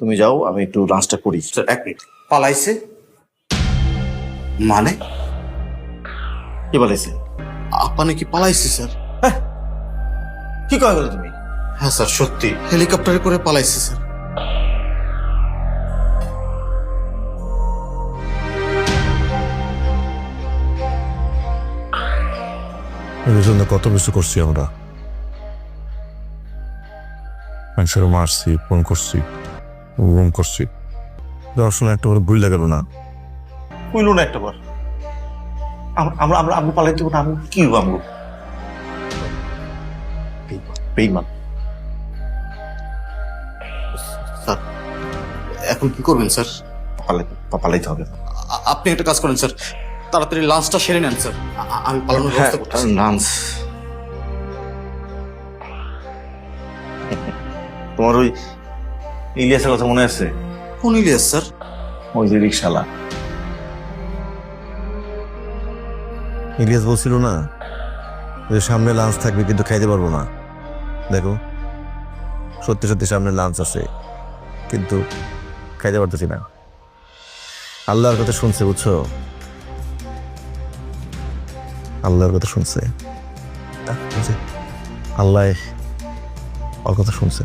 তুমি যাও, আমি একটু লাঞ্চটা করি। স্যার এক মিনিট, পালাইছে মানে? কি বলেছে? আপনি কি পালাইছে স্যার? কি কয় বলে তুমি? হ্যাঁ স্যার সত্যি, হেলিকপ্টারে করে পালাইছে স্যার। এর জন্য কত কিছু করছি আমরা, মানুষের মারছি, ফোন করছি, রুম করছি, যাওয়ার সময় একটা করে ভুল গেল না। কইলো না একটা বার। আমরা আমরা আমরা পালাই দেবো না, আমি কি হবো? আমগো বেইমান। স্যার এখন কি করবেন স্যার? পালাইতে হবে। আপনি একটা কাজ করেন স্যার, তাড়াতাড়ি লাঞ্চটা সেরে নেন স্যার। আমি পালানোর ব্যবস্থা করতেছি। লাঞ্চ? তোমার ওই ইলিয়াসের কথা মনে আছে? কোন ইলিয়াস স্যার? ওই যে রিক্সালা। ইলিয়াস বলছিল না যে সামনে লাঞ্চ থাকবে কিন্তু খাইতে পারবো না। দেখো সত্যি সত্যি সামনে লাঞ্চ আছে কিন্তু খাইতে পারতেছি না। আল্লাহর কথা শুনছে, বুঝছো? আল্লাহর কথা শুনছে, আল্লাহ ওর কথা শুনছে।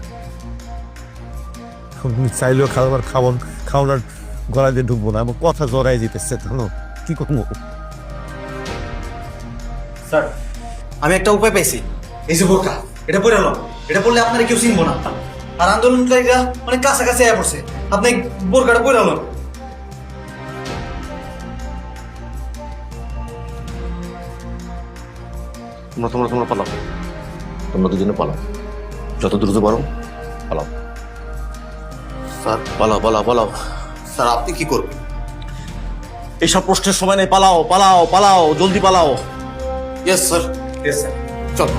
তুমি চাইলেও খাওয়ানোর গলা দিয়ে ঢুকবো না, আমার কথা জড়াই যেতেছে। কি করবো? স্যার আমি একটা উপায় পাইছি। এই যে বোরকা, এটা পরে নাও। এটা পরলে আপনারা কেউ চিনবো না। আর আন্দোলনকারীরা অনেক কাছাকাছি আয়া পড়ছে, আপনি বোরকাটা পরে নাও। তোমরা পালাও, তোমরা দুজনে পালাও, যত দ্রুত পারো পালাও। স্যার পালাও। স্যার আপনি কি করবেন? এইসব প্রশ্নের সময় নেই, পালাও পালাও পালাও, জলদি পালাও। ইয়েস স্যার, চল।